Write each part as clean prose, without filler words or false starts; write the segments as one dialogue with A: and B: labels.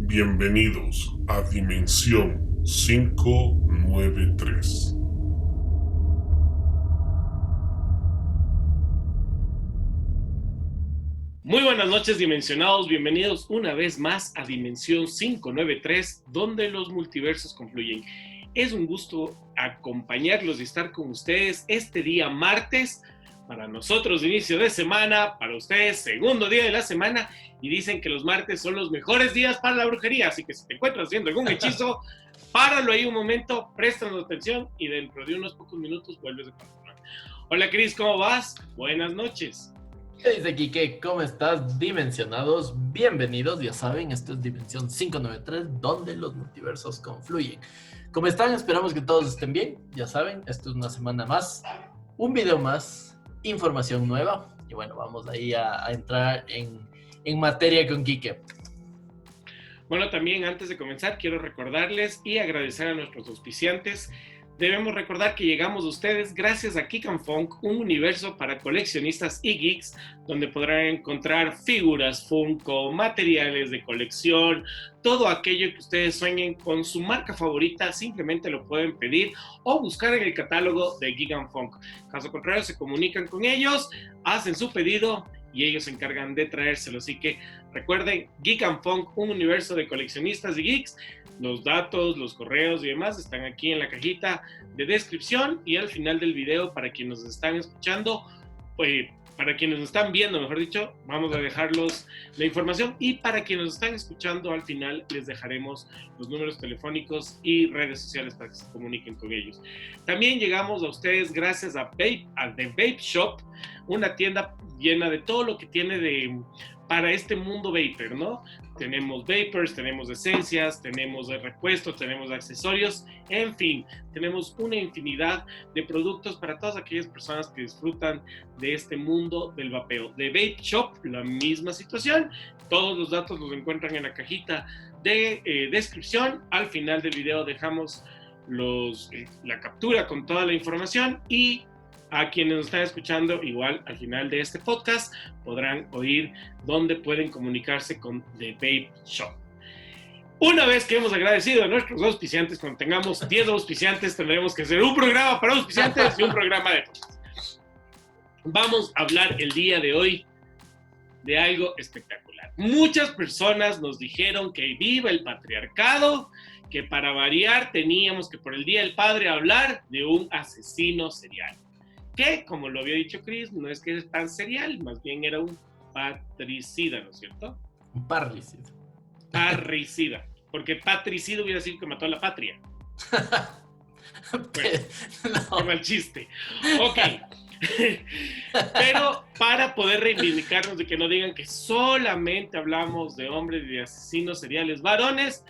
A: Bienvenidos a Dimensión 593.
B: Muy buenas noches, dimensionados. Bienvenidos una vez más a Dimensión 593, donde los multiversos confluyen. Es un gusto acompañarlos y estar con ustedes este día martes. Para nosotros, inicio de semana, para ustedes, segundo día de la semana. Y dicen que los martes son los mejores días para la brujería. Así que si te encuentras haciendo algún hechizo, páralo ahí un momento, préstanos atención y dentro de unos pocos minutos vuelves a continuar. Hola, Cris, ¿cómo vas? Buenas noches.
C: ¿Qué dice Quique? ¿Cómo estás, dimensionados? Bienvenidos, ya saben, esto es Dimensión 593, donde los multiversos confluyen. ¿Cómo están? Esperamos que todos estén bien. Ya saben, esto es una semana más, un video más, información nueva. Y bueno, vamos ahí a entrar en materia con Quique.
B: Bueno, también antes de comenzar, quiero recordarles y agradecer a nuestros auspiciantes. Debemos recordar que llegamos a ustedes gracias a Geek & Funk, un universo para coleccionistas y geeks, donde podrán encontrar figuras Funko, materiales de colección, todo aquello que ustedes sueñen con su marca favorita. Simplemente lo pueden pedir o buscar en el catálogo de Geek & Funk. Caso contrario, se comunican con ellos, hacen su pedido y ellos se encargan de traérselo. Así que recuerden, Geek & Funk, un universo de coleccionistas y geeks. Los datos, los correos y demás están aquí en la cajita de descripción y al final del video para quienes nos están escuchando, para quienes nos están viendo, mejor dicho, vamos a dejarlos la información, y para quienes nos están escuchando al final les dejaremos los números telefónicos y redes sociales para que se comuniquen con ellos. También llegamos a ustedes gracias a The Vape Shop, una tienda llena de todo lo que tiene para este mundo vapor, ¿no? Tenemos vapors, tenemos esencias, tenemos repuestos, tenemos accesorios, en fin, tenemos una infinidad de productos para todas aquellas personas que disfrutan de este mundo del vapeo. De Vape Shop, la misma situación. Todos los datos los encuentran en la cajita de descripción. Al final del video dejamos la captura con toda la información, y a quienes nos están escuchando, igual al final de este podcast podrán oír dónde pueden comunicarse con The Vape Shop. Una vez que hemos agradecido a nuestros auspiciantes, cuando tengamos 10 auspiciantes, tendremos que hacer un programa para auspiciantes y un programa de podcast. Vamos a hablar el día de hoy de algo espectacular. Muchas personas nos dijeron que viva el patriarcado, que para variar teníamos que por el Día del Padre hablar de un asesino serial. Que, como lo había dicho Chris, no es que es tan serial, más bien era un patricida, ¿no es cierto?
C: Un parricida.
B: Parricida, porque patricida hubiera sido que mató a la patria. Bueno, no. Qué mal chiste. Ok. Pero para poder reivindicarnos de que no digan que solamente hablamos de hombres y de asesinos seriales varones,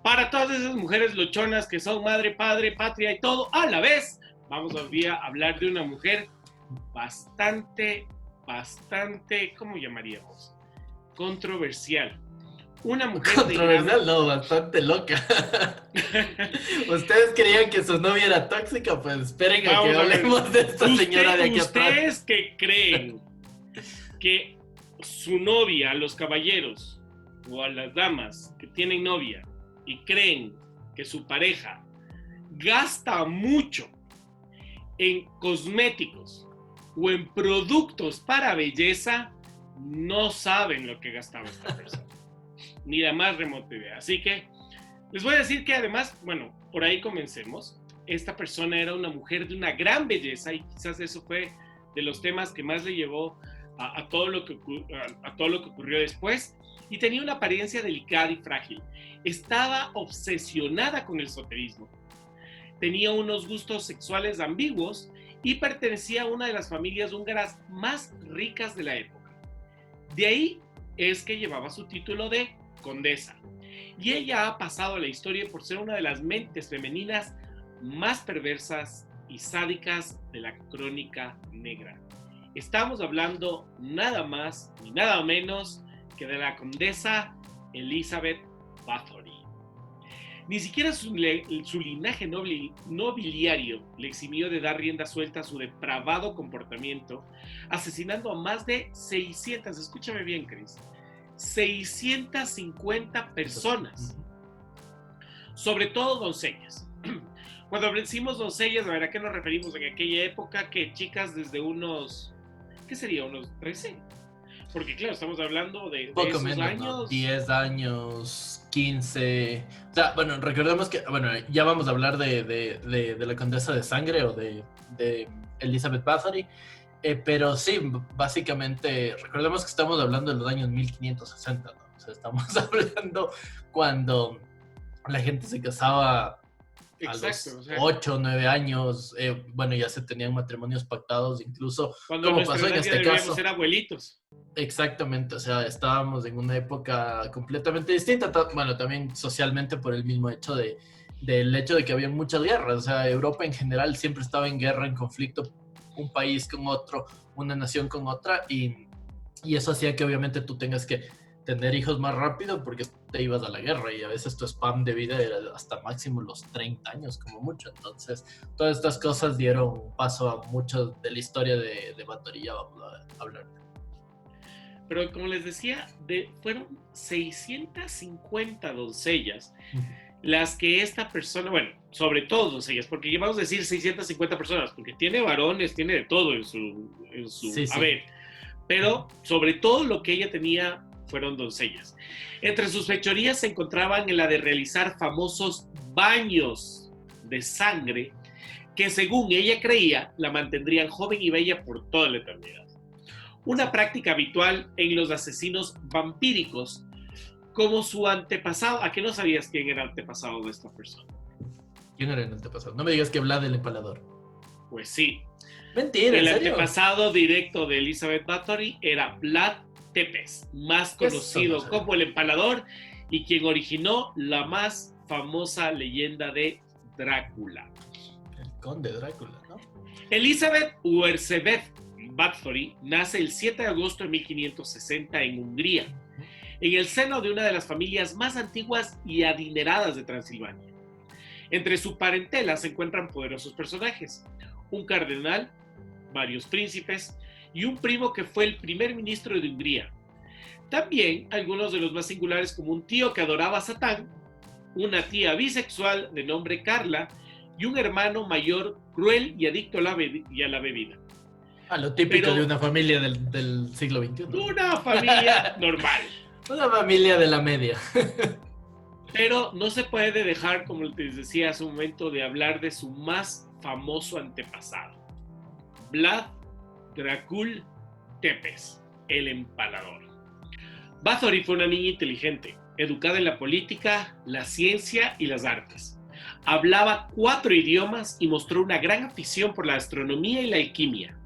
B: para todas esas mujeres luchonas que son madre, padre, patria y todo a la vez, vamos hoy a hablar de una mujer bastante, ¿cómo llamaríamos? Controversial. Una mujer
C: controversial, no, bastante loca. ¿Ustedes creían que su novia era tóxica? Pues esperen a que hablemos de esta señora de aquí atrás.
B: ¿Ustedes que creen que su novia, a los caballeros o a las damas que tienen novia y creen que su pareja gasta mucho en cosméticos o en productos para belleza, no saben lo que gastaba esta persona, ni la más remota idea? Así que les voy a decir que además, bueno, por ahí comencemos. Esta persona era una mujer de una gran belleza, y quizás eso fue de los temas que más le llevó a todo lo que ocurrió después, y tenía una apariencia delicada y frágil. Estaba obsesionada con el esoterismo. Tenía unos gustos sexuales ambiguos y pertenecía a una de las familias húngaras más ricas de la época. De ahí es que llevaba su título de condesa. Y ella ha pasado a la historia por ser una de las mentes femeninas más perversas y sádicas de la crónica negra. Estamos hablando nada más ni nada menos que de la condesa Elizabeth Bathory. Ni siquiera su linaje nobiliario le eximió de dar rienda suelta a su depravado comportamiento, asesinando a más de 600, escúchame bien, Chris, 650 personas, sobre todo doncellas. Cuando decimos doncellas, ¿a qué nos referimos en aquella época? Que chicas desde unos, ¿qué sería? Unos 13. Porque claro, estamos hablando de
C: poco
B: esos
C: menos,
B: años.
C: ¿no? 10 años, 15. O sea, bueno, recordemos que, bueno, ya vamos a hablar de la Condesa de Sangre o de Elizabeth Bathory. Pero sí, básicamente, recordemos que estamos hablando de los años 1560, ¿no? O sea, estamos hablando cuando la gente se casaba a los 8 o 9 años, bueno, ya se tenían matrimonios pactados, incluso
B: cuando
C: como pasó en este caso.
B: Ser abuelitos.
C: Exactamente, o sea, estábamos en una época completamente distinta, bueno, también socialmente por el mismo hecho del hecho de que había muchas guerras, o sea, Europa en general siempre estaba en guerra, en conflicto, un país con otro, una nación con otra, y eso hacía que obviamente tú tengas que tener hijos más rápido porque te ibas a la guerra y a veces tu spam de vida era hasta máximo los 30 años como mucho. Entonces, todas estas cosas dieron paso a mucho de la historia de Bathory, ya vamos a hablar.
B: Pero como les decía, fueron 650 doncellas las que esta persona, bueno, sobre todo doncellas, porque vamos a decir 650 personas, porque tiene varones, tiene de todo en su
C: sí.
B: haber, pero sobre todo lo que ella tenía fueron doncellas. Entre sus fechorías se encontraban en la de realizar famosos baños de sangre que, según ella creía, la mantendrían joven y bella por toda la eternidad. Una práctica habitual en los asesinos vampíricos, como su antepasado. ¿A qué no sabías quién era el antepasado de esta persona?
C: ¿Quién era el antepasado? No me digas que Vlad el Empalador.
B: Pues sí.
C: Mentira,
B: el
C: ¿en serio?
B: Antepasado directo de Elizabeth Bathory era Vlad Tepes, más conocido como el Empalador, y quien originó la más famosa leyenda de Drácula.
C: El conde Drácula, ¿no?
B: Elizabeth Uersebet Bathory nace el 7 de agosto de 1560 en Hungría, en el seno de una de las familias más antiguas y adineradas de Transilvania. Entre su parentela se encuentran poderosos personajes: un cardenal, varios príncipes y un primo que fue el primer ministro de Hungría. También algunos de los más singulares, como un tío que adoraba a Satán, una tía bisexual de nombre Carla y un hermano mayor cruel y adicto a la bebida.
C: Lo típico de una familia del siglo XXI.
B: Una familia normal.
C: Una familia de la media.
B: Pero no se puede dejar, como les decía hace un momento, de hablar de su más famoso antepasado, Vlad Dracul Tepes, el Empalador. Bathory fue una niña inteligente, educada en la política, la ciencia y las artes. Hablaba 4 idiomas y mostró una gran afición por la astronomía y la alquimia.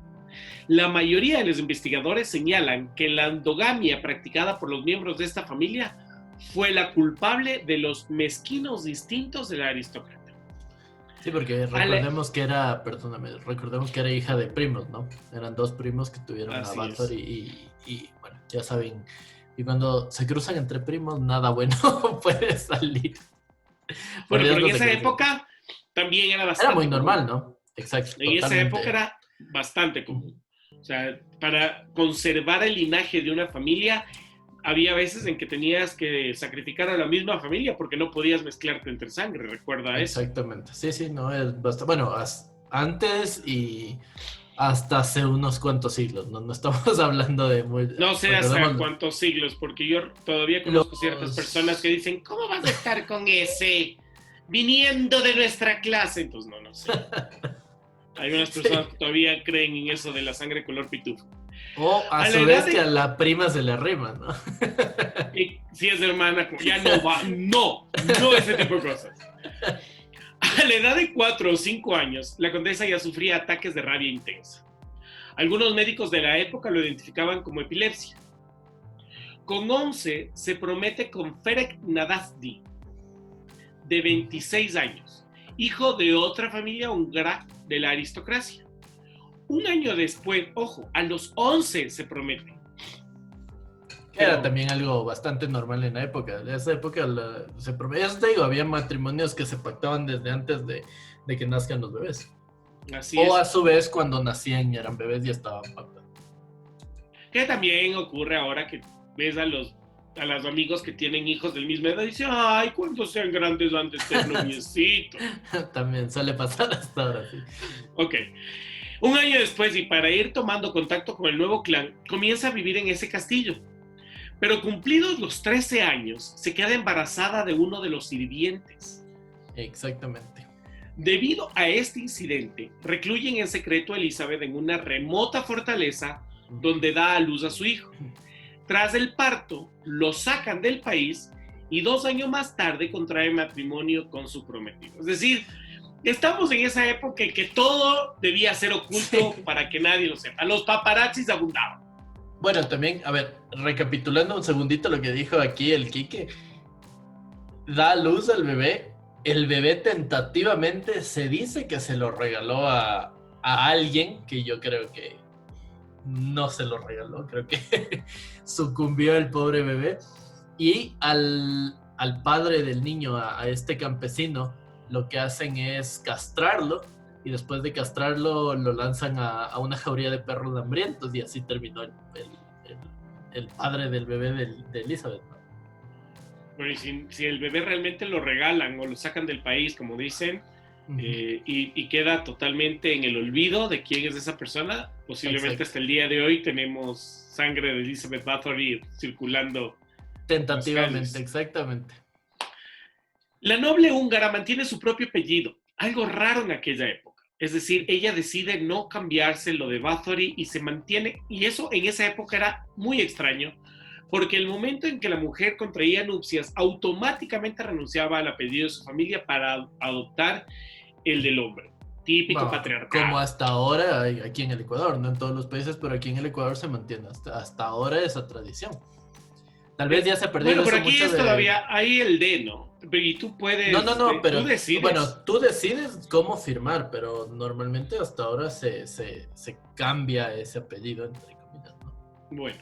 B: La mayoría de los investigadores señalan que la endogamia practicada por los miembros de esta familia fue la culpable de los mezquinos instintos de la aristócrata.
C: Sí, porque recordemos que era hija de primos, ¿no? Eran 2 primos que tuvieron a Bathory y bueno, ya saben, y cuando se cruzan entre primos, nada bueno puede salir.
B: Bueno, pero en esa época también era bastante
C: Era muy normal, ¿no? Exacto.
B: En esa época era bastante común. O sea, para conservar el linaje de una familia, había veces en que tenías que sacrificar a la misma familia porque no podías mezclarte entre sangre, recuerda eso.
C: Exactamente, sí, no, es bastante, bueno, antes y hasta hace unos cuantos siglos, no estamos hablando de muy...
B: No sé hasta cuántos siglos, porque yo todavía conozco ciertas personas que dicen, ¿cómo vas a estar con ese? Viniendo de nuestra clase. Entonces, no sé. Hay unas personas que todavía creen en eso de la sangre color pitufo.
C: O a su vez que a la prima se le arrima, ¿no?
B: Y si es hermana, ya no va, no ese tipo de cosas. A la edad de 4 o 5 años, la condesa ya sufría ataques de rabia intensa. Algunos médicos de la época lo identificaban como epilepsia. Con 11 se promete con Ferenc Nadasdy, de 26 años, hijo de otra familia húngara de la aristocracia. Un año después, ojo, a los 11 se promete.
C: Era también algo bastante normal en la época. En esa época se promete. Eso te digo, había matrimonios que se pactaban desde antes de que nazcan los bebés.
B: Así
C: o
B: es.
C: A su vez, cuando nacían y eran bebés, ya estaban pactados.
B: Que también ocurre ahora que ves a los a los amigos que tienen hijos del mismo edad, dice, ay, cuando sean grandes han de ser noviecitos.
C: También suele pasar hasta ahora, sí.
B: Ok. Un año después, y para ir tomando contacto con el nuevo clan, comienza a vivir en ese castillo. Pero cumplidos los 13 años, se queda embarazada de uno de los sirvientes.
C: Exactamente.
B: Debido a este incidente, recluyen en secreto a Elizabeth en una remota fortaleza donde da a luz a su hijo. Tras el parto, lo sacan del país y 2 años más tarde contrae matrimonio con su prometido. Es decir, estamos en esa época en que todo debía ser oculto para que nadie lo sepa. Los paparazzis abundaban.
C: Bueno, también, a ver, recapitulando un segundito lo que dijo aquí el Quique, da a luz al bebé, el bebé tentativamente se dice que se lo regaló a alguien, que yo creo que no se lo regaló, creo que sucumbió el pobre bebé, y al padre del niño, a este campesino, lo que hacen es castrarlo, y después de castrarlo lo lanzan a una jauría de perros hambrientos, y así terminó el padre del bebé de Elizabeth, ¿no?
B: Bueno, y si el bebé realmente lo regalan o lo sacan del país, como dicen, y queda totalmente en el olvido de quién es esa persona, posiblemente
C: Exacto.
B: hasta el día de hoy tenemos sangre de Elizabeth Bathory circulando.
C: Tentativamente, exactamente.
B: La noble húngara mantiene su propio apellido, algo raro en aquella época. Es decir, ella decide no cambiarse lo de Bathory y se mantiene, y eso en esa época era muy extraño, porque el momento en que la mujer contraía nupcias, automáticamente renunciaba al apellido de su familia para adoptar el del hombre. Típico
C: Bueno,
B: patriarcado.
C: como hasta ahora aquí en el Ecuador, no en todos los países, pero aquí en el Ecuador se mantiene hasta ahora esa tradición. Tal vez ya se ha perdido
B: bueno,
C: eso
B: pero aquí
C: mucho
B: es todavía, hay el D, ¿no? Y tú puedes,
C: No, pero
B: tú decides.
C: bueno, tú decides cómo firmar, pero normalmente hasta ahora se cambia ese apellido, entre comillas, ¿no?
B: Bueno,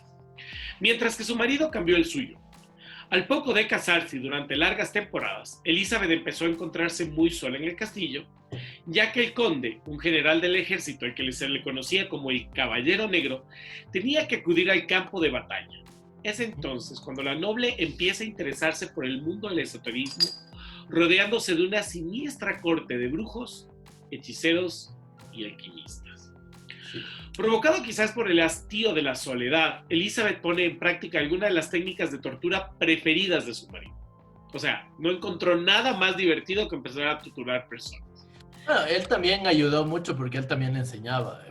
B: mientras que su marido cambió el suyo. Al poco de casarse y durante largas temporadas, Elizabeth empezó a encontrarse muy sola en el castillo, ya que el conde, un general del ejército al que se le conocía como el Caballero Negro, tenía que acudir al campo de batalla. Es entonces cuando la noble empieza a interesarse por el mundo del esoterismo, rodeándose de una siniestra corte de brujos, hechiceros y alquimistas.
C: Sí.
B: Provocado quizás por el hastío de la soledad, Elizabeth pone en práctica algunas de las técnicas de tortura preferidas de su marido. O sea, no encontró nada más divertido que empezar a torturar personas.
C: Bueno, él también ayudó mucho porque él también le enseñaba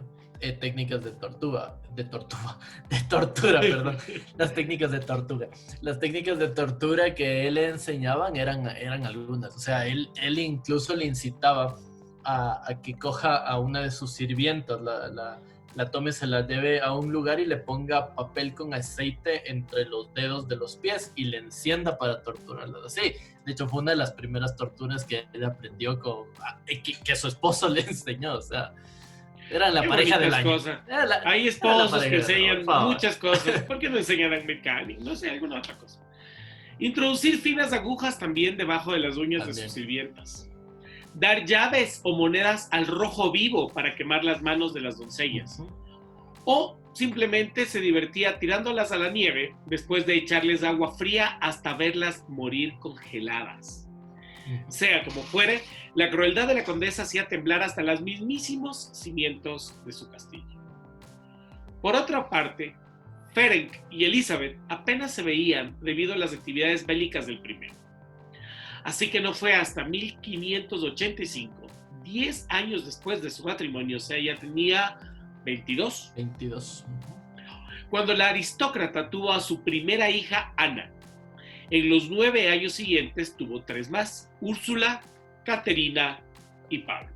C: técnicas de tortura, perdón, las técnicas de tortura. Las técnicas de tortura que él le enseñaban eran algunas. O sea, él incluso le incitaba a que coja a una de sus sirvientas, la tome, se la lleve a un lugar y le ponga papel con aceite entre los dedos de los pies y le encienda para torturarla. Así, de hecho, fue una de las primeras torturas que él aprendió que su esposo le enseñó. O sea, eran la
B: Qué
C: pareja del año.
B: Cosas. Hay esposos que enseñan muchas cosas. ¿Por qué no enseñan mecánica? No sé, alguna otra cosa. Introducir finas agujas también debajo de las uñas de sus sirvientas. Dar llaves o monedas al rojo vivo para quemar las manos de las doncellas. O simplemente se divertía tirándolas a la nieve después de echarles agua fría hasta verlas morir congeladas. Sea como fuere, la crueldad de la condesa hacía temblar hasta los mismísimos cimientos de su castillo. Por otra parte, Ferenc y Elizabeth apenas se veían debido a las actividades bélicas del primero. Así que no fue hasta 1585, 10 años después de su matrimonio, o sea, ella tenía 22, cuando la aristócrata tuvo a su primera hija, Ana. En los 9 años siguientes tuvo 3 más: Úrsula, Caterina y Pablo.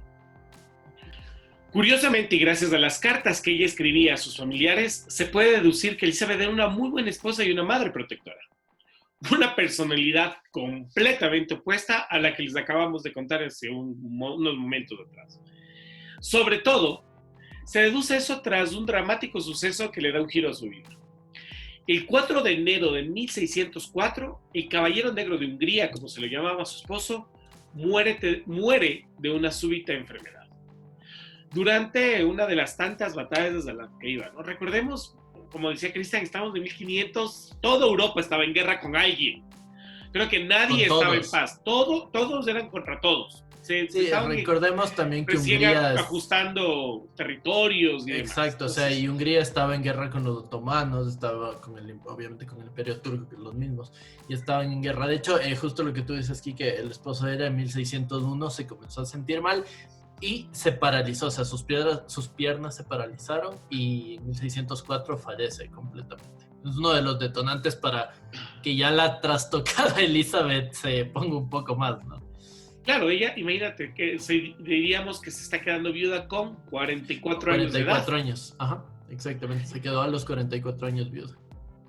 B: Curiosamente, y gracias a las cartas que ella escribía a sus familiares, se puede deducir que Elizabeth era una muy buena esposa y una madre protectora. Una personalidad completamente opuesta a la que les acabamos de contar hace unos momentos atrás. Sobre todo, se deduce eso tras un dramático suceso que le da un giro a su vida. El 4 de enero de 1604, el Caballero Negro de Hungría, como se le llamaba a su esposo, muere de una súbita enfermedad. Durante una de las tantas batallas a las que iba, ¿no? Recordemos, como decía Cristian, estamos en 1500, toda Europa estaba en guerra con alguien. Creo que nadie estaba en paz. Todos eran contra todos.
C: Sí, recordemos también que
B: recién
C: Hungría
B: ajustando territorios y demás.
C: Exacto, o sea, y Hungría estaba en guerra con los otomanos, estaba obviamente con el Imperio Turco, que los mismos, y estaban en guerra. De hecho, justo lo que tú dices aquí, que el esposo era en 1601, se comenzó a sentir mal y se paralizó, o sea, sus piernas se paralizaron y en 1604 fallece completamente. Es uno de los detonantes para que ya la trastocada Elizabeth se ponga un poco más, ¿no?
B: Claro, ella, imagínate, que diríamos que se está quedando viuda con 44 años de edad.
C: 44 años, ajá, exactamente, se quedó a los 44 años viuda.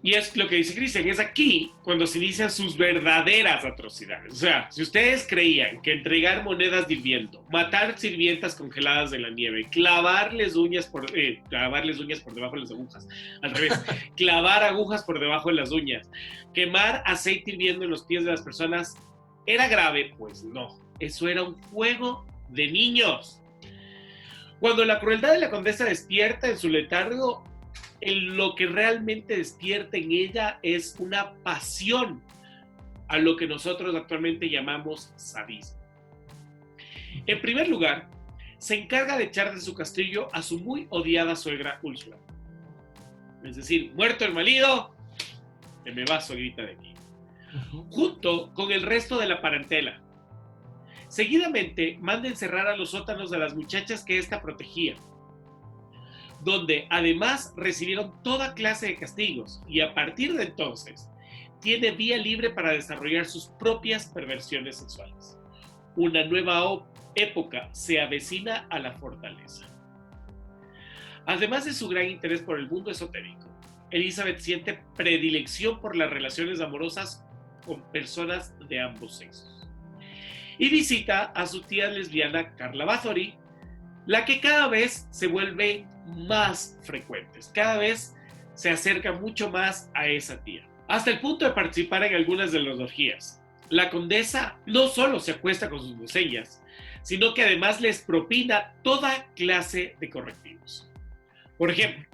B: Y es lo que dice Cristian, es aquí cuando se inician sus verdaderas atrocidades. O sea, si ustedes creían que entregar monedas de viento, matar sirvientas congeladas de la nieve, clavarles uñas por debajo de las agujas, al revés, clavar agujas por debajo de las uñas, quemar aceite hirviendo en los pies de las personas, ¿era grave? Pues no, eso era un juego de niños. Cuando la crueldad de la condesa despierta en su letargo, lo que realmente despierta en ella es una pasión a lo que nosotros actualmente llamamos sadismo. En primer lugar, se encarga de echar de su castillo a su muy odiada suegra Úrsula. Es decir, muerto el marido, que me va suegrita de aquí. Junto con el resto de la parentela. Seguidamente manda encerrar a los sótanos de las muchachas que ésta protegía, donde además recibieron toda clase de castigos, y a partir de entonces tiene vía libre para desarrollar sus propias perversiones sexuales. Una nueva época se avecina a la fortaleza. Además de su gran interés por el mundo esotérico, Elizabeth siente predilección por las relaciones amorosas con personas de ambos sexos. Y visita a su tía lesbiana Carla Bathory, la que cada vez se vuelve más frecuentes, cada vez se acerca mucho más a esa tía, hasta el punto de participar en algunas de las orgías. La condesa no solo se acuesta con sus doncellas, sino que además les propina toda clase de correctivos. Por ejemplo,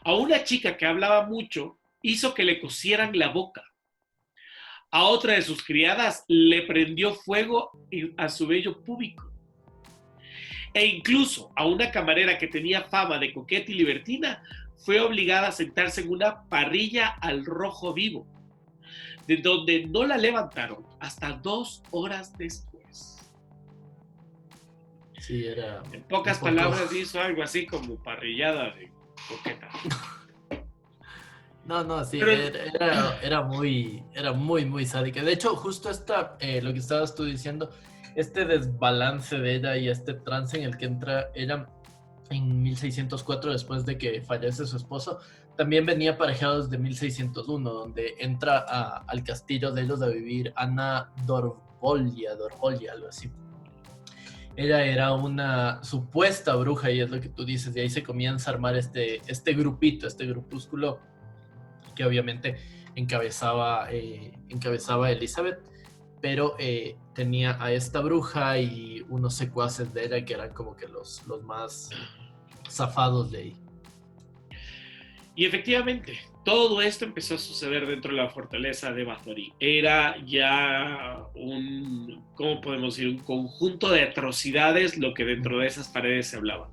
B: a una chica que hablaba mucho hizo que le cosieran la boca. A otra de sus criadas le prendió fuego a su vello púbico. E incluso a una camarera que tenía fama de coqueta y libertina fue obligada a sentarse en una parrilla al rojo vivo, de donde no la levantaron hasta 2 horas después.
C: Sí, era...
B: En pocas palabras hizo algo así como parrillada de coqueta.
C: No, sí, pero... era muy sádica. De hecho, justo lo que estabas tú diciendo, este desbalance de ella y este trance en el que entra ella en 1604, después de que fallece su esposo, también venía aparejado desde 1601, donde entra al castillo de ellos a vivir Ana Dorvolja, algo así. Ella era una supuesta bruja, y es lo que tú dices, y ahí se comienza a armar este grupúsculo que obviamente encabezaba Elizabeth, pero tenía a esta bruja y unos secuaces de ella que eran como que los más zafados de ahí.
B: Y efectivamente, todo esto empezó a suceder dentro de la fortaleza de Bathory. Era ya un conjunto de atrocidades lo que dentro de esas paredes se hablaba.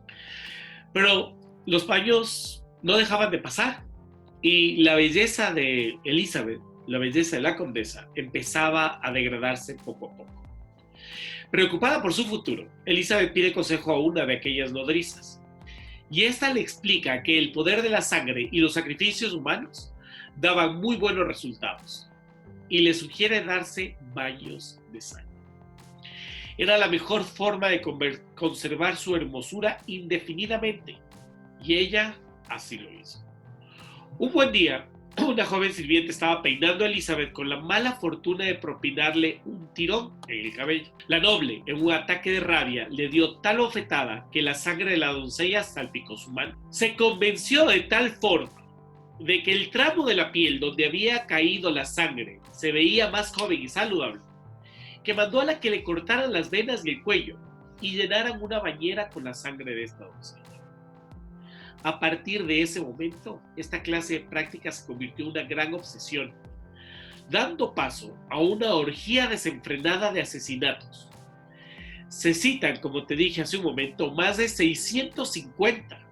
B: Pero los paños no dejaban de pasar, y la belleza de Elizabeth, la belleza de la condesa, empezaba a degradarse poco a poco. Preocupada por su futuro, Elizabeth pide consejo a una de aquellas nodrizas, y esta le explica que el poder de la sangre y los sacrificios humanos daban muy buenos resultados, y le sugiere darse baños de sangre. Era la mejor forma de conservar su hermosura indefinidamente, y ella así lo hizo. Un buen día, una joven sirviente estaba peinando a Elizabeth con la mala fortuna de propinarle un tirón en el cabello. La noble, en un ataque de rabia, le dio tal bofetada que la sangre de la doncella salpicó su mano. Se convenció de tal forma de que el tramo de la piel donde había caído la sangre se veía más joven y saludable, que mandó a la que le cortaran las venas y el cuello y llenaran una bañera con la sangre de esta doncella. A partir de ese momento, esta clase de prácticas se convirtió en una gran obsesión, dando paso a una orgía desenfrenada de asesinatos. Se citan, como te dije hace un momento, más de 650,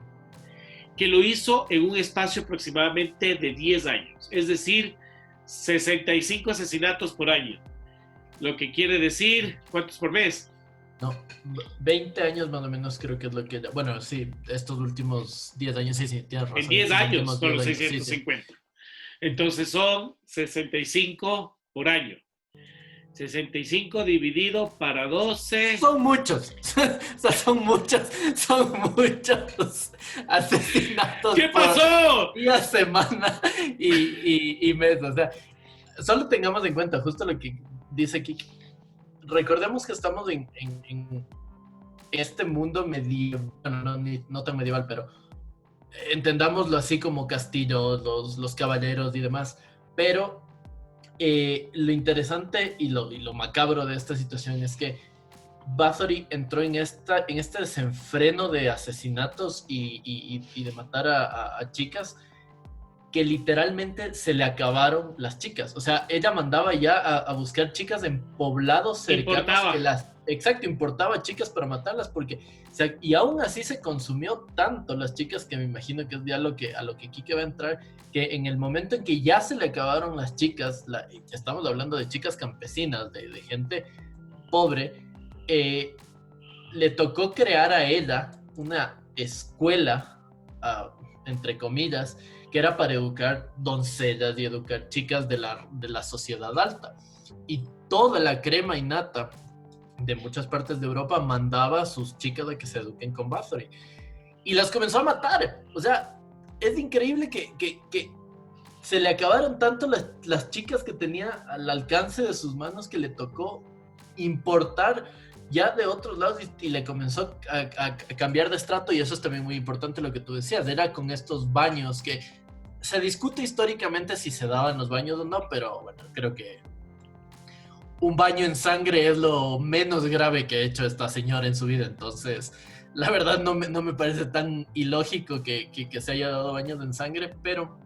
B: que lo hizo en un espacio aproximadamente de 10 años, es decir, 65 asesinatos por año. Lo que quiere decir, ¿cuántos por mes?
C: No, 20 años más o menos creo que es lo que... Bueno, sí, estos últimos 10 años, sí, tienes razón.
B: En 10 años son los
C: 10 años,
B: 650. Sí, sí. Entonces son 65 por año. 65 dividido para 12.
C: Son muchos. O sea, son muchos asesinatos.
B: ¿Qué pasó?
C: Día, semana y mes. O sea, solo tengamos en cuenta justo lo que dice Kiki. Recordemos que estamos en este mundo medieval, bueno, no tan medieval, pero entendámoslo así como castillos, los caballeros y demás. Pero lo interesante y lo macabro de esta situación es que Bathory entró en este desenfreno de asesinatos y de matar a chicas, que literalmente se le acabaron las chicas. O sea, ella mandaba ya a buscar chicas en poblados cercanos. Importaba chicas para matarlas, porque, o sea, y aún así se consumió tanto las chicas, que me imagino que es ya a lo que Kike va a entrar, que en el momento en que ya se le acabaron las chicas, estamos hablando de chicas campesinas, de gente pobre, le tocó crear a ella una escuela, entre comillas, que era para educar doncellas y educar chicas de la sociedad alta. Y toda la crema y nata de muchas partes de Europa mandaba a sus chicas a que se eduquen con Bathory. Y las comenzó a matar. O sea, es increíble que se le acabaron tanto las chicas que tenía al alcance de sus manos, que le tocó importar ya de otros lados y le comenzó a cambiar de estrato. Y eso es también muy importante lo que tú decías, era con estos baños, que se discute históricamente si se daban los baños o no, pero bueno, creo que un baño en sangre es lo menos grave que ha hecho esta señora en su vida. Entonces, la verdad no me parece tan ilógico que se haya dado baños en sangre, pero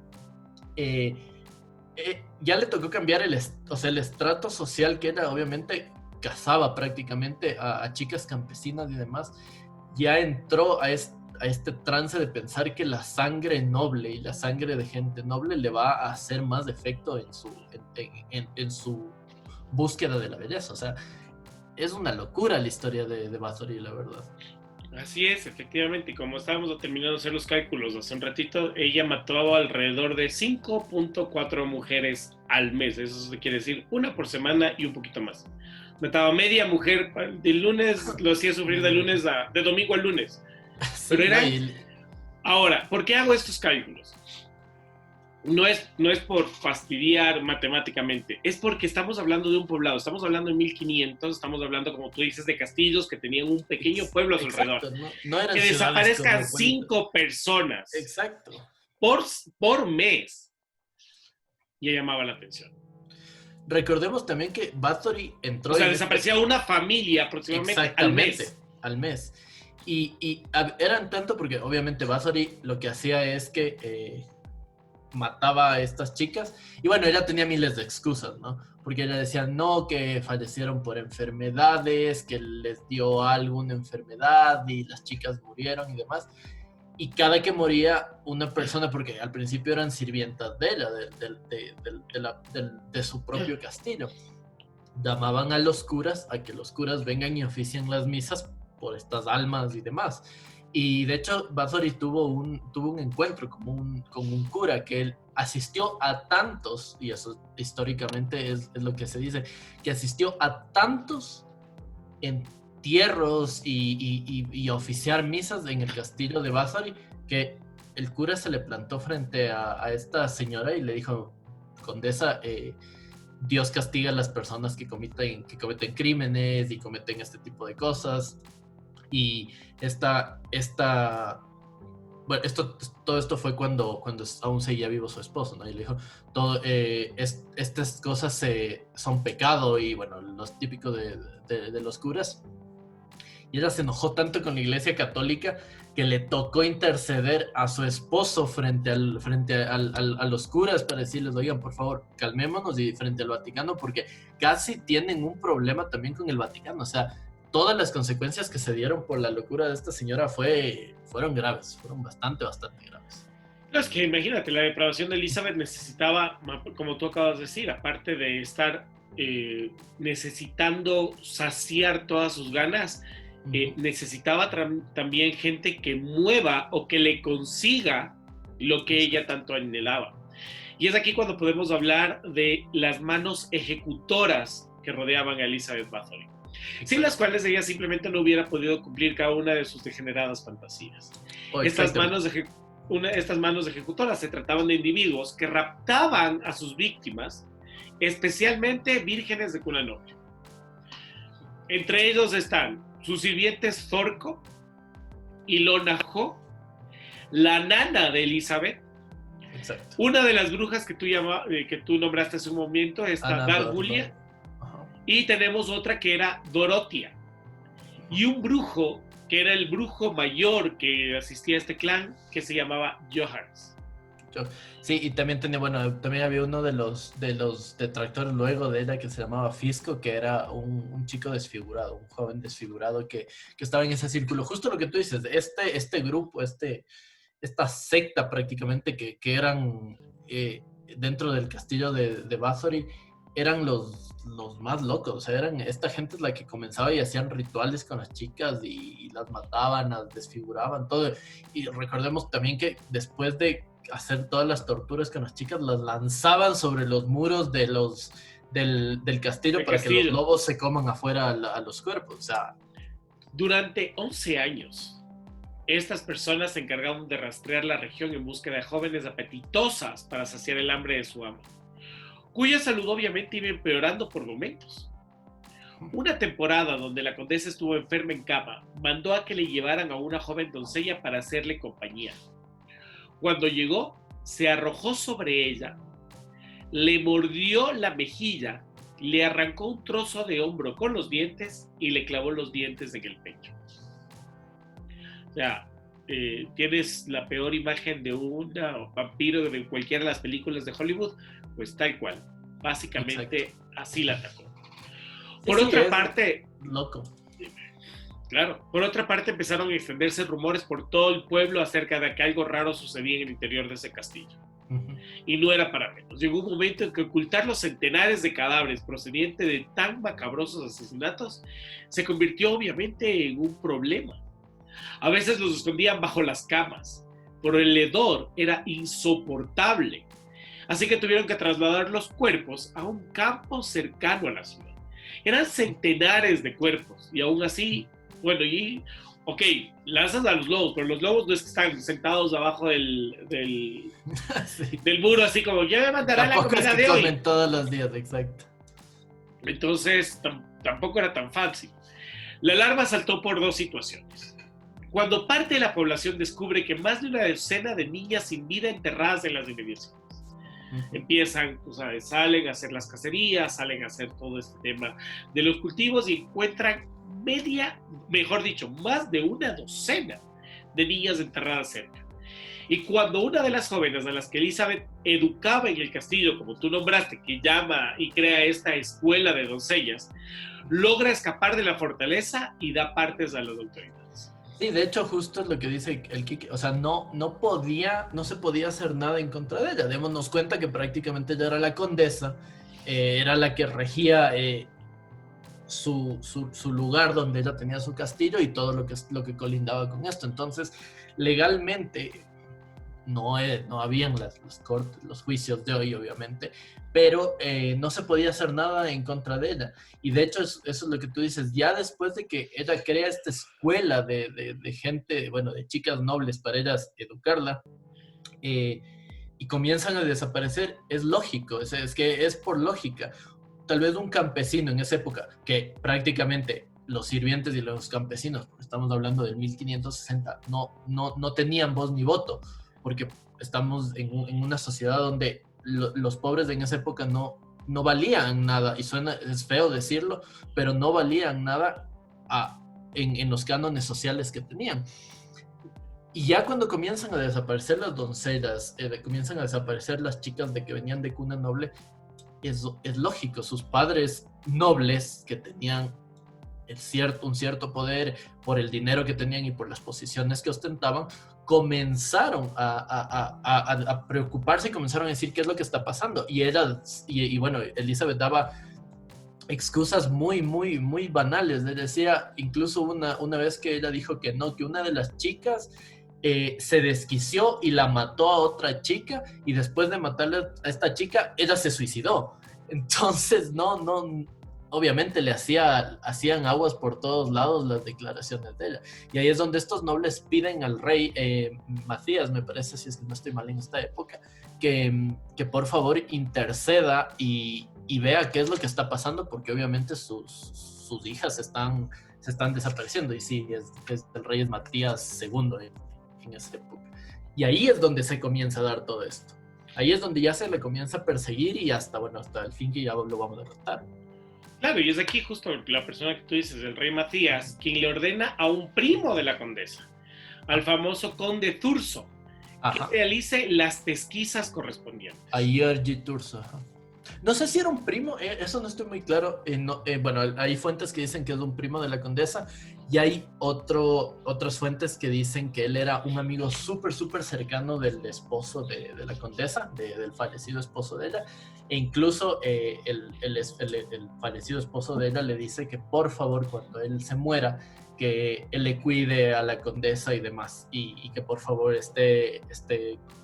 C: ya le tocó cambiar el estrato social, que era, obviamente, cazaba prácticamente a chicas campesinas y demás. Ya entró a este trance de pensar que la sangre noble y la sangre de gente noble le va a hacer más efecto en su búsqueda de la belleza. O sea, es una locura la historia de Bathory, la verdad.
B: Así es, efectivamente, y como estábamos terminando de hacer los cálculos hace un ratito, ella mató alrededor de 5.4 mujeres al mes. Eso quiere decir una por semana y un poquito más. Mataba media mujer de lunes, lo hacía sufrir de domingo a lunes.
C: Sí,
B: pero era... Ahora, ¿por qué hago estos cálculos? No es por fastidiar matemáticamente, es porque estamos hablando de un poblado, estamos hablando de 1500, estamos hablando, como tú dices, de castillos que tenían un pequeño pueblo a su alrededor.
C: No eran
B: que desaparezcan 5 personas.
C: Exacto.
B: Por mes. Ya llamaba la atención.
C: Recordemos también que Bathory entró...
B: O sea, desaparecía una familia aproximadamente
C: al mes. Y eran tanto porque obviamente Bathory lo que hacía es que mataba a estas chicas, y bueno, ella tenía miles de excusas, ¿no? Porque ella decía, no, que fallecieron por enfermedades, que les dio alguna enfermedad y las chicas murieron y demás. Y cada que moría una persona, porque al principio eran sirvientas de ella, de su propio castillo, llamaban a los curas a que los curas vengan y oficien las misas por estas almas y demás. Y de hecho, Bathory tuvo un encuentro con un cura que él asistió a tantos, y eso históricamente es lo que se dice, que asistió a tantos entierros y a oficiar misas en el castillo de Bathory, que el cura se le plantó frente a esta señora y le dijo, condesa, Dios castiga a las personas que cometen crímenes y cometen este tipo de cosas. Y todo esto fue cuando aún seguía vivo su esposo, ¿no? Y le dijo, estas cosas son pecado, y bueno, los típicos de los curas. Y ella se enojó tanto con la Iglesia Católica que le tocó interceder a su esposo frente a los curas para decirles, oigan, por favor, calmémonos, y frente al Vaticano, porque casi tienen un problema también con el Vaticano. O sea, todas las consecuencias que se dieron por la locura de esta señora fueron graves, fueron bastante graves.
B: No, es que imagínate, la depravación de Elizabeth necesitaba, como tú acabas de decir, aparte de estar necesitando saciar todas sus ganas, necesitaba también gente que mueva o que le consiga lo que ella tanto anhelaba. Y es aquí cuando podemos hablar de las manos ejecutoras que rodeaban a Elizabeth Bathory, sin las cuales ella simplemente no hubiera podido cumplir cada una de sus degeneradas fantasías. Estas manos ejecutoras se trataban de individuos que raptaban a sus víctimas, especialmente vírgenes de cuna noble. Entre ellos están sus sirvientes Zorco, Ilona Jo, la nana de Elizabeth.
C: Exacto.
B: Una de las brujas que tú nombraste hace un momento, está Darjulia, y tenemos otra que era Dorotia, y un brujo que era el brujo mayor que asistía a este clan, que se llamaba Johans.
C: Sí, y también también había uno de los detractores luego de ella que se llamaba Fisco, que era un chico desfigurado, un joven desfigurado que estaba en ese círculo. Justo lo que tú dices, este grupo, esta secta prácticamente que eran dentro del castillo de Bathory, eran los más locos. O sea, esta gente es la que comenzaba y hacían rituales con las chicas y las mataban, las desfiguraban, todo. Y recordemos también que después de hacer todas las torturas con las chicas, las lanzaban sobre los muros del castillo para que los lobos se coman afuera a los cuerpos. O sea,
B: durante 11 años, estas personas se encargaron de rastrear la región en búsqueda de jóvenes apetitosas para saciar el hambre de su amo, cuya salud obviamente iba empeorando por momentos. Una temporada donde la condesa estuvo enferma en cama, mandó a que le llevaran a una joven doncella para hacerle compañía. Cuando llegó, se arrojó sobre ella, le mordió la mejilla, le arrancó un trozo de hombro con los dientes y le clavó los dientes en el pecho. O sea, tienes la peor imagen de un vampiro de cualquiera de las películas de Hollywood, pues tal cual. Básicamente, exacto, así la atacó. Por otra parte,
C: loco.
B: Claro, por otra parte empezaron a extenderse rumores por todo el pueblo acerca de que algo raro sucedía en el interior de ese castillo. Y no era para menos. Llegó un momento en que ocultar los centenares de cadáveres procedentes de tan macabrosos asesinatos se convirtió obviamente en un problema. A veces los escondían bajo las camas, pero el hedor era insoportable. Así que tuvieron que trasladar los cuerpos a un campo cercano a la ciudad. Eran centenares de cuerpos y aún así, bueno, lanzas a los lobos, pero los lobos no es que están sentados abajo del sí, del muro, así como, ya me mandará la comida es que de hoy.
C: Comen todos los días, exacto.
B: Entonces, tampoco era tan fácil. La alarma saltó por dos situaciones. Cuando parte de la población descubre que más de una docena de niñas sin vida enterradas en las inmediaciones. Empiezan, tú sabes, salen a hacer las cacerías, salen a hacer todo este tema de los cultivos y encuentran más de una docena de niñas enterradas cerca. Y cuando una de las jóvenes a las que Elizabeth educaba en el castillo, como tú nombraste, que llama y crea esta escuela de doncellas, logra escapar de la fortaleza y da partes a las autoridades.
C: Sí, de hecho, justo es lo que dice el Kike. O sea, no se podía hacer nada en contra de ella. Démonos cuenta que prácticamente ella era la condesa, era la que regía su lugar donde ella tenía su castillo y todo lo que colindaba con esto. Entonces, legalmente no habían las cortes, los juicios de hoy, obviamente, pero no se podía hacer nada en contra de ella. Y de hecho, eso es lo que tú dices, ya después de que ella crea esta escuela de gente, bueno, de chicas nobles para ellas educarla, y comienzan a desaparecer, es lógico, es que es por lógica. Tal vez un campesino en esa época, que prácticamente los sirvientes y los campesinos, porque estamos hablando del 1560, no tenían voz ni voto, porque estamos en una sociedad donde los pobres en esa época no valían nada, y es feo decirlo, pero no valían nada en los cánones sociales que tenían. Y ya cuando comienzan a desaparecer las doncellas, comienzan a desaparecer las chicas de que venían de cuna noble, es lógico, sus padres nobles que tenían un cierto poder por el dinero que tenían y por las posiciones que ostentaban, comenzaron a preocuparse y comenzaron a decir qué es lo que está pasando. Y bueno, Elizabeth daba excusas muy banales. Le decía, incluso una vez que ella dijo que no, que una de las chicas se desquició y la mató a otra chica, y después de matarle a esta chica, ella se suicidó. Entonces, obviamente hacían aguas por todos lados las declaraciones de ella. Y ahí es donde estos nobles piden al rey Matías, me parece, si es que no estoy mal en esta época, que por favor interceda y vea qué es lo que está pasando, porque obviamente sus hijas se están desapareciendo. Y sí, el rey es Matías II en esa época. Y ahí es donde se comienza a dar todo esto. Ahí es donde ya se le comienza a perseguir y hasta el fin que ya lo vamos a derrotar.
B: Claro, y es aquí justo la persona que tú dices, el rey Matías, quien le ordena a un primo de la condesa, al famoso conde Thurso, que realice las pesquisas correspondientes.
C: A Georgi Thurso, ajá. No sé si era un primo, eso no estoy muy claro. Bueno, hay fuentes que dicen que es un primo de la condesa, y hay otras fuentes que dicen que él era un amigo súper cercano del esposo de la condesa, del fallecido esposo de ella. E incluso el fallecido esposo de ella le dice que por favor, cuando él se muera, que él le cuide a la condesa y demás, y que por favor esté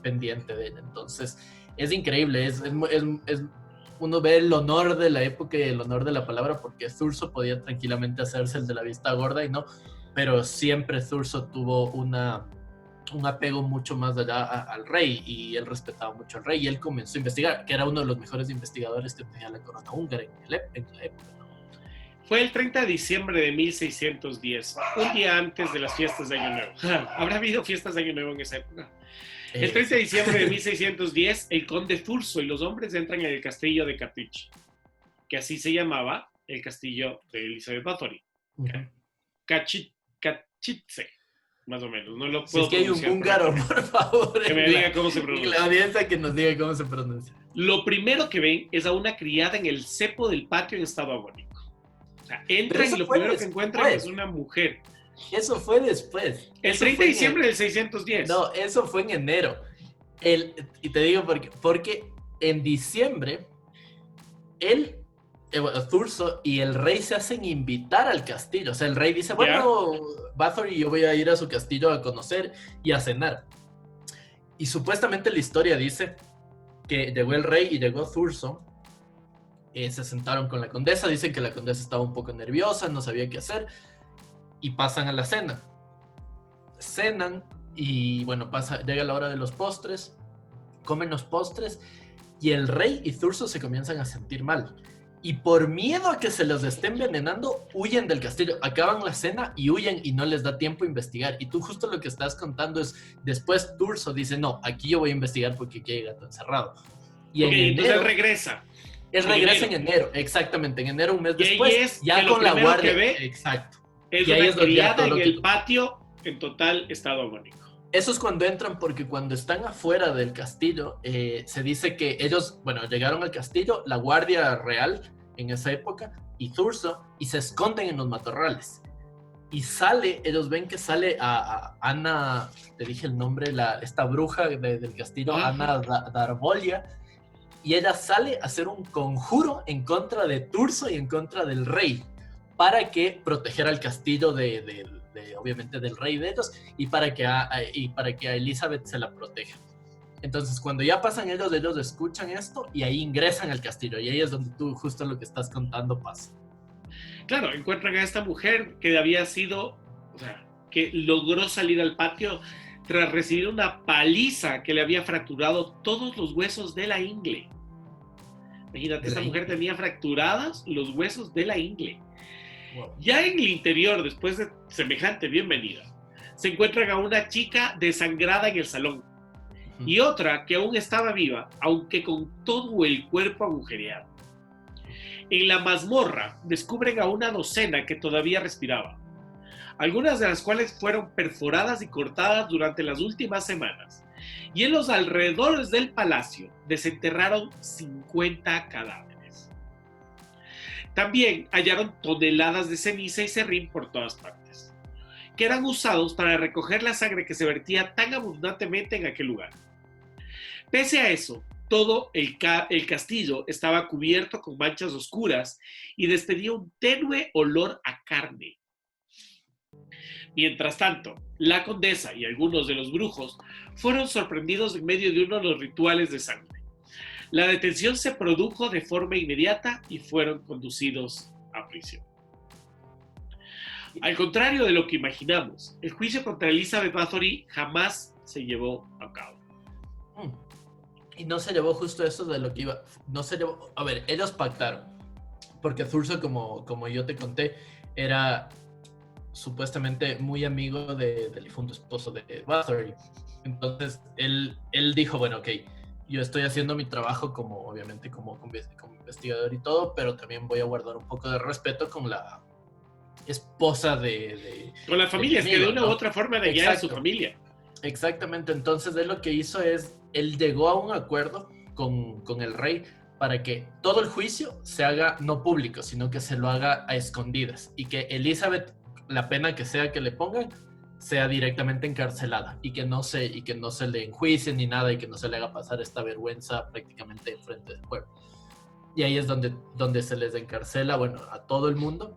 C: pendiente de ella. Entonces, es increíble, uno ve el honor de la época y el honor de la palabra, porque Thurso podía tranquilamente hacerse el de la vista gorda y no, pero siempre Thurso tuvo un apego mucho más allá al rey, y él respetaba mucho al rey, y él comenzó a investigar, que era uno de los mejores investigadores que tenía la corona húngara en la época.
B: Fue el 30 de diciembre de 1610, un día antes de las fiestas de Año Nuevo. ¿Habrá habido fiestas de Año Nuevo en esa época? El 30 de diciembre de 1610, el conde Thurso y los hombres entran en el castillo de Katice, que así se llamaba el castillo de Elizabeth Bathory. Katice, más o menos. No lo puedo
C: si es que hay un húngaro, por favor.
B: Que me diga cómo se pronuncia.
C: La audiencia que nos diga cómo se pronuncia.
B: Lo primero que ven es a una criada en el cepo del patio en estado agónico. O sea, entran y lo primero que encuentran es una mujer.
C: Eso fue después.
B: El 30 de diciembre del 610.
C: No, eso fue en enero. Y te digo porque en diciembre, Thurso y el rey se hacen invitar al castillo. O sea, el rey dice, bueno, Bathory, yo voy a ir a su castillo a conocer y a cenar. Y supuestamente la historia dice que llegó el rey y llegó Thurso. Se sentaron con la condesa. Dicen que la condesa estaba un poco nerviosa, no sabía qué hacer. Y pasan a la cena. Cenan y bueno, llega la hora de los postres. Comen los postres y el rey y Thurso se comienzan a sentir mal. Y por miedo a que se los esté envenenando, huyen del castillo. Acaban la cena y huyen, y no les da tiempo a investigar. Y tú justo lo que estás contando es, después Thurso dice, no, aquí yo voy a investigar porque aquí hay gato encerrado. Y
B: entonces él regresa.
C: Él regresa en enero, exactamente, en enero, un mes después, ya con la guardia. Exacto.
B: Es una criada en el patio en total estado agónico.
C: Eso es cuando entran, porque cuando están afuera del castillo, se dice que ellos, llegaron al castillo, la guardia real en esa época, y Thurso, y se esconden en los matorrales. Y ellos ven que sale a Ana, te dije el nombre, esta bruja del castillo, Ana Darbolia, y ella sale a hacer un conjuro en contra de Thurso y en contra del rey, para que protegiera el castillo obviamente del rey de ellos, y para que a Elizabeth se la proteja. Entonces, cuando ya pasan ellos escuchan esto y ahí ingresan al castillo, y ahí es donde tú justo lo que estás contando pasa.
B: Claro, encuentran a esta mujer que había sido, que logró salir al patio tras recibir una paliza que le había fracturado todos los huesos de la ingle. Imagínate, esta mujer tenía fracturados los huesos de la ingle. Wow. Ya en el interior, después de semejante bienvenida, se encuentran a una chica desangrada en el salón y otra que aún estaba viva, aunque con todo el cuerpo agujereado. En la mazmorra descubren a una docena que todavía respiraba. algunas de las cuales fueron perforadas y cortadas durante las últimas semanas. Y en los alrededores del palacio desenterraron 50 cadáveres. También hallaron toneladas de ceniza y serrín por todas partes, que eran usados para recoger la sangre que se vertía tan abundantemente en aquel lugar. Pese a eso, todo el castillo estaba cubierto con manchas oscuras y despedía un tenue olor a carne. Mientras tanto, la condesa y algunos de los brujos fueron sorprendidos en medio de uno de los rituales de sangre. La detención se produjo de forma inmediata y fueron conducidos a prisión. Al contrario de lo que imaginamos, el juicio contra Elizabeth Bathory jamás se llevó a cabo.
C: Y no se llevó justo eso de lo que iba. No se llevó. A ver, ellos pactaron. Porque Thurso, como yo te conté, era supuestamente muy amigo del difunto esposo de Bathory. Entonces, él dijo, bueno, ok, yo estoy haciendo mi trabajo obviamente como investigador y todo, pero también voy a guardar un poco de respeto con la esposa
B: con la familia,
C: amigo,
B: es que de una
C: ¿no?
B: u otra forma de guiar a su familia.
C: Exactamente, entonces él lo que hizo es, él llegó a un acuerdo con el rey para que todo el juicio se haga no público, sino que se lo haga a escondidas y que Elizabeth, la pena que sea que le pongan, sea directamente encarcelada y que no se le enjuicie ni nada y que no se le haga pasar esta vergüenza prácticamente en frente del pueblo. Y ahí es donde se les encarcela, bueno, a todo el mundo,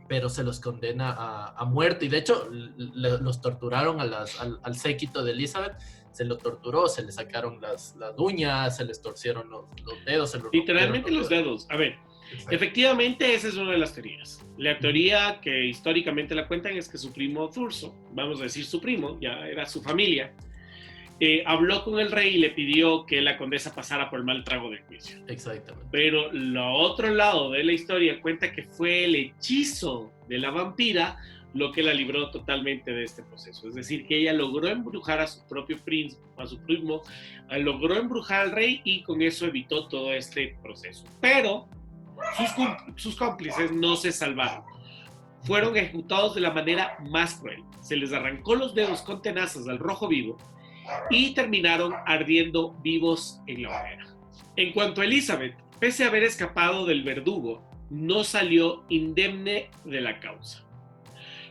C: pero se los condena a muerte. Y de hecho, los torturaron al séquito de Elizabeth, se lo torturó, se le sacaron las uñas, se les torcieron los dedos.
B: Literalmente los dedos. A ver, exacto. Efectivamente esa es una de las teorías. La teoría que históricamente la cuentan es que su primo Thurso, vamos a decir su primo, ya era su familia, habló con el rey y le pidió que la condesa pasara por el mal trago del juicio.
C: Exactamente.
B: Pero el otro lado de la historia cuenta que fue el hechizo de la vampira lo que la libró totalmente de este proceso. Es decir, que ella logró embrujar a su propio príncipe, a su primo, logró embrujar al rey y con eso evitó todo este proceso. Pero sus cómplices no se salvaron. Fueron ejecutados de la manera más cruel. Se les arrancó los dedos con tenazas al rojo vivo y terminaron ardiendo vivos en la hoguera. En cuanto a Elizabeth, pese a haber escapado del verdugo, no salió indemne de la causa.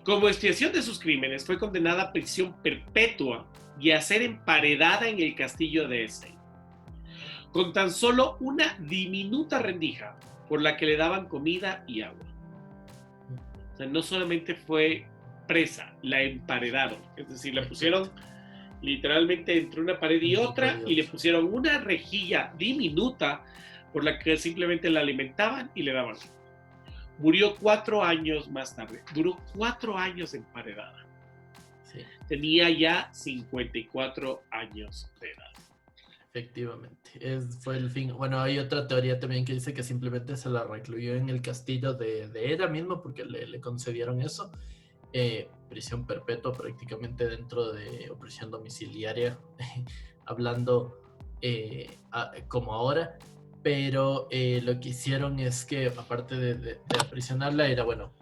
B: Como expiación de sus crímenes, fue condenada a prisión perpetua y a ser emparedada en el castillo de Essay, con tan solo una diminuta rendija por la que le daban comida y agua. O sea, no solamente fue presa, la emparedaron, es decir, la pusieron literalmente entre una pared y otra y le pusieron una rejilla diminuta por la que simplemente la alimentaban y le daban. Murió 4 años más tarde, duró 4 años emparedada. Sí. Tenía ya 54 años de edad.
C: Efectivamente, fue el fin. Bueno, hay otra teoría también que dice que simplemente se la recluyó en el castillo de ella misma porque le concedieron eso. Prisión perpetua prácticamente dentro de, o prisión domiciliaria, hablando como ahora, pero lo que hicieron es que aparte de aprisionarla era, bueno,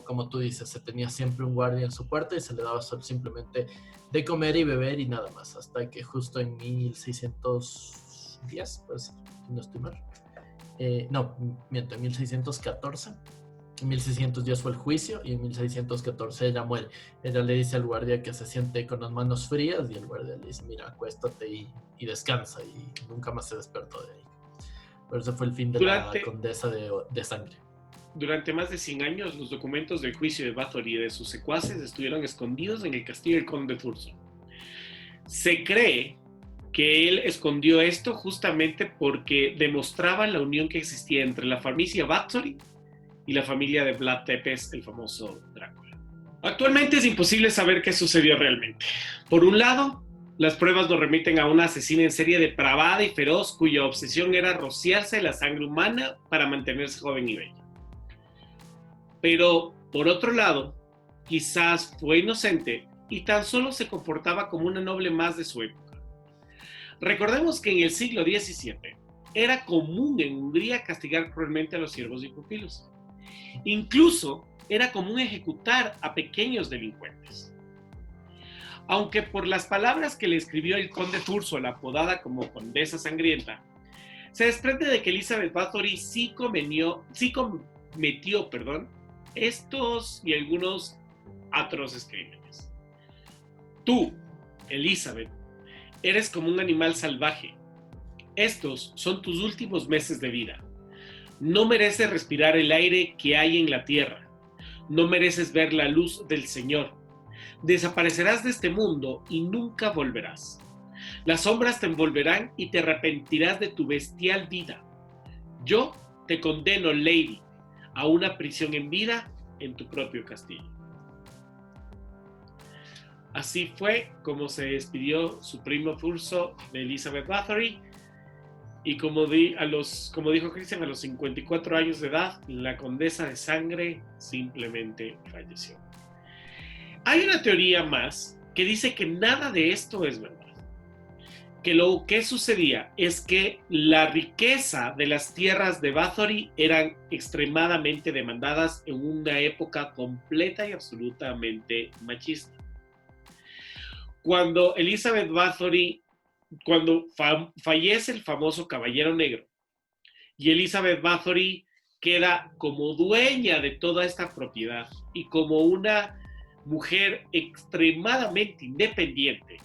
C: como tú dices, se tenía siempre un guardia en su puerta y se le daba simplemente de comer y beber y nada más, hasta que justo en 1610, pues, no estoy mal, no, miento, en 1614, en 1610 fue el juicio y en 1614 ella muere. Ella le dice al guardia que se siente con las manos frías y el guardia le dice, mira, acuéstate y descansa, y nunca más se despertó de ahí. Pero ese fue el fin de la condesa de sangre.
B: Durante más de 100 años, los documentos del juicio de Bathory y de sus secuaces estuvieron escondidos en el castillo del conde Thurso. Se cree que él escondió esto justamente porque demostraban la unión que existía entre la familia Bathory y la familia de Vlad Tepes, el famoso Drácula. Actualmente es imposible saber qué sucedió realmente. Por un lado, las pruebas nos remiten a una asesina en serie depravada y feroz cuya obsesión era rociarse la sangre humana para mantenerse joven y bella. Pero, por otro lado, quizás fue inocente y tan solo se comportaba como una noble más de su época. Recordemos que en el siglo XVII era común en Hungría castigar cruelmente a los siervos y pupilos. Incluso era común ejecutar a pequeños delincuentes. Aunque por las palabras que le escribió el conde Thurso, la apodada como Condesa Sangrienta, se desprende de que Elizabeth Bathory sí cometió, estos y algunos atroces crímenes. Tú, Elizabeth, eres como un animal salvaje. Estos son tus últimos meses de vida. No mereces respirar el aire que hay en la tierra. No mereces ver la luz del Señor. Desaparecerás de este mundo y nunca volverás. Las sombras te envolverán y te arrepentirás de tu bestial vida. Yo te condeno, Lady, a una prisión en vida en tu propio castillo. Así fue como se despidió su primo Thurso de Elizabeth Bathory. Y como dijo Christian, a los 54 años de edad, la condesa de sangre simplemente falleció. Hay una teoría más que dice que nada de esto es verdad. Que lo que sucedía es que la riqueza de las tierras de Bathory eran extremadamente demandadas en una época completa y absolutamente machista. Cuando Elizabeth Bathory, fallece el famoso Caballero Negro y Elizabeth Bathory queda como dueña de toda esta propiedad y como una mujer extremadamente independiente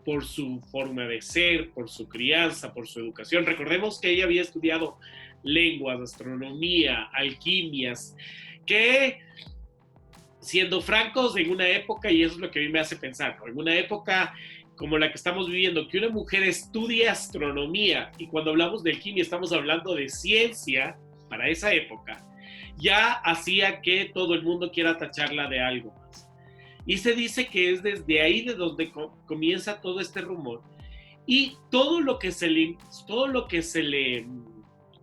B: por su forma de ser, por su crianza, por su educación. Recordemos que ella había estudiado lenguas, astronomía, alquimias, que, siendo francos, en una época, y eso es lo que a mí me hace pensar, ¿no? En una época como la que estamos viviendo, que una mujer estudie astronomía, y cuando hablamos de alquimia estamos hablando de ciencia para esa época, ya hacía que todo el mundo quiera tacharla de algo más. Y se dice que es desde ahí de donde comienza todo este rumor. Y todo lo que se le,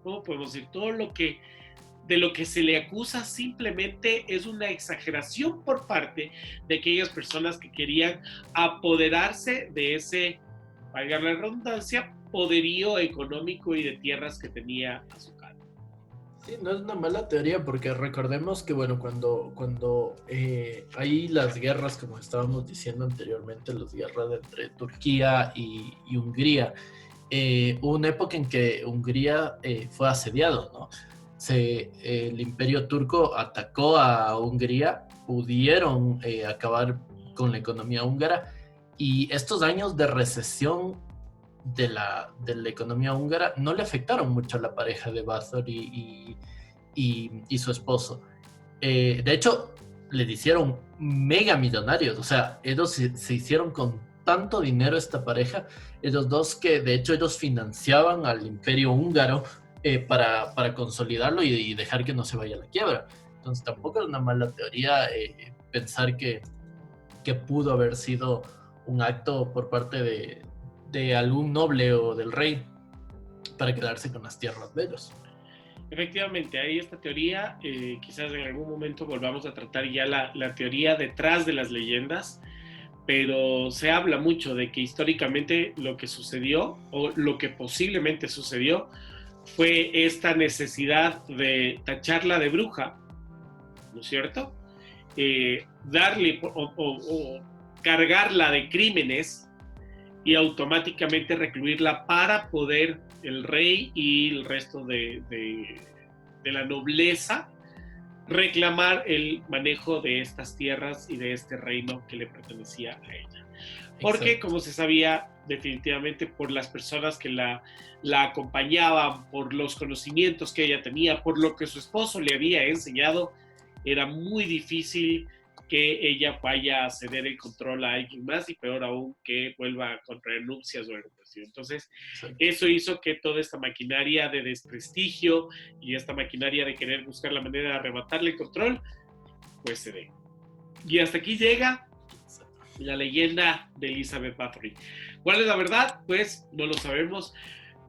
B: ¿cómo podemos decir? De lo que se le acusa simplemente es una exageración por parte de aquellas personas que querían apoderarse de ese, valga la redundancia, poderío económico y de tierras que tenía a su cargo.
C: Sí, no es una mala teoría porque recordemos que, bueno, cuando hay las guerras, como estábamos diciendo anteriormente, las guerras entre Turquía y Hungría, hubo una época en que Hungría fue asediado, ¿no? El imperio turco atacó a Hungría, pudieron acabar con la economía húngara y estos años de recesión de la economía húngara no le afectaron mucho a la pareja de Bathory y su esposo. De hecho, le hicieron mega millonarios, o sea, ellos se hicieron con tanto dinero esta pareja, ellos dos, que de hecho ellos financiaban al imperio húngaro para consolidarlo y dejar que no se vaya a la quiebra. Entonces tampoco es una mala teoría pensar que pudo haber sido un acto por parte de algún noble o del rey para quedarse con las tierras de ellos.
B: Efectivamente, hay esta teoría, quizás en algún momento volvamos a tratar ya la teoría detrás de las leyendas, pero se habla mucho de que históricamente lo que sucedió o lo que posiblemente sucedió fue esta necesidad de tacharla de bruja, ¿no es cierto? Darle o cargarla de crímenes y automáticamente recluirla para poder el rey y el resto de la nobleza reclamar el manejo de estas tierras y de este reino que le pertenecía a ella. Porque, exacto, como se sabía, definitivamente por las personas que la acompañaban, por los conocimientos que ella tenía, por lo que su esposo le había enseñado, era muy difícil que ella vaya a ceder el control a alguien más y peor aún que vuelva a contraer nupcias o algo así. Entonces, exacto, eso hizo que toda esta maquinaria de desprestigio y esta maquinaria de querer buscar la manera de arrebatarle el control, pues se dé. Y hasta aquí llega la leyenda de Elizabeth Bathory. ¿Cuál es la verdad? Pues no lo sabemos.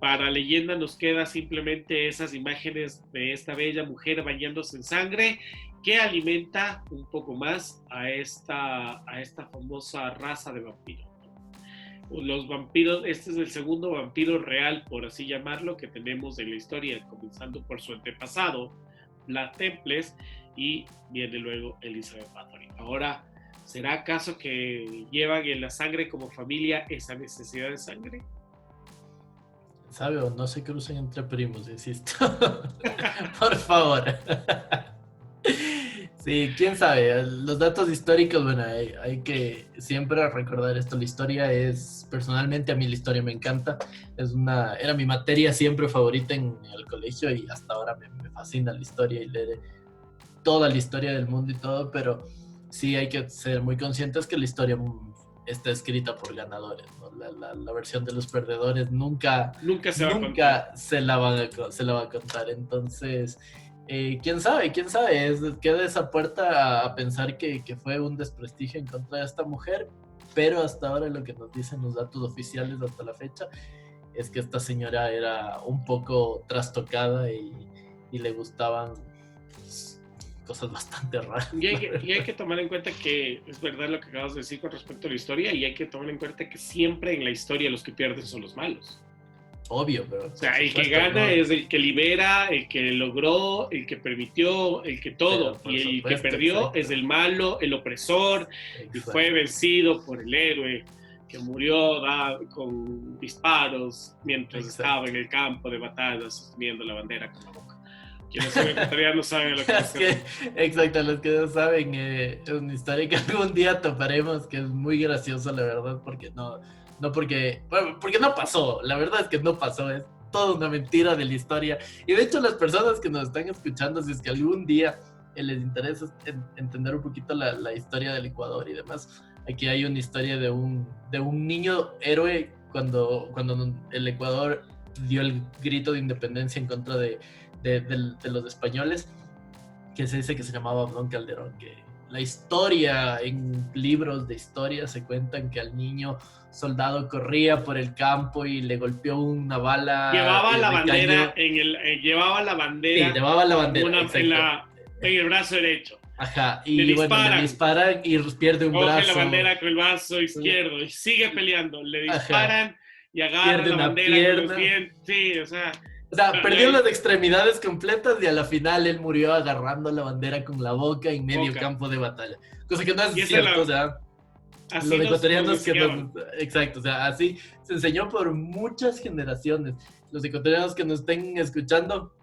B: Para leyenda nos queda simplemente esas imágenes de esta bella mujer bañándose en sangre que alimenta un poco más a esta famosa raza de vampiros. Los vampiros, este es el segundo vampiro real, por así llamarlo, que tenemos en la historia, comenzando por su antepasado, Vlad Tepes y viene luego Elizabeth Bathory. Ahora, ¿será acaso que llevan en la sangre como familia esa necesidad de sangre?
C: ¿Sabe? O no se crucen entre primos, insisto. Por favor. Sí, quién sabe. Los datos históricos, bueno, hay que siempre recordar esto. La historia es, personalmente a mí la historia me encanta. Era mi materia siempre favorita en el colegio y hasta ahora me fascina la historia y leer toda la historia del mundo y todo, pero sí hay que ser muy conscientes que la historia está escrita por ganadores, ¿no? La versión de los perdedores nunca
B: se va a contar.
C: se la va a contar. Entonces, quién sabe, queda esa puerta a pensar que fue un desprestigio en contra de esta mujer, pero hasta ahora lo que nos dicen los datos oficiales hasta la fecha es que esta señora era un poco trastocada y le gustaban cosas bastante raras.
B: Y hay que tomar en cuenta que es verdad lo que acabas de decir con respecto a la historia, y hay que tomar en cuenta que siempre en la historia los que pierden son los malos.
C: Obvio, pero...
B: O sea, el que gana es el que libera, el que logró, el que permitió, el que todo. Y el que perdió es el malo, el opresor, y fue vencido por el héroe que murió con disparos mientras estaba en el campo de batalla sosteniendo la bandera con la boca. Quienes son ecuatorianos saben lo que es.
C: Exacto, los que no saben, es una historia que algún día toparemos, que es muy graciosa, la verdad, porque porque no pasó, la verdad es que no pasó, es toda una mentira de la historia. Y de hecho las personas que nos están escuchando, si es que algún día les interesa entender un poquito la historia del Ecuador y demás, aquí hay una historia de un niño héroe cuando el Ecuador dio el grito de independencia en contra de los españoles, que se dice que se llamaba Abdón Calderón, que la historia, en libros de historia se cuentan que al niño soldado corría por el campo y le golpeó una bala.
B: Llevaba la bandera llevaba la bandera en el brazo derecho.
C: Ajá, y le disparan y pierde un brazo.
B: Coge la bandera con el brazo izquierdo y sigue peleando. Le disparan. Ajá. Y agarra la bandera con los dientes. Sí, o sea,
C: perdió las extremidades completas y a la final él murió agarrando la bandera con la boca en medio campo de batalla. Cosa que no es cierto, o sea, los ecuatorianos que exacto, o sea, así se enseñó por muchas generaciones. Los ecuatorianos que nos estén escuchando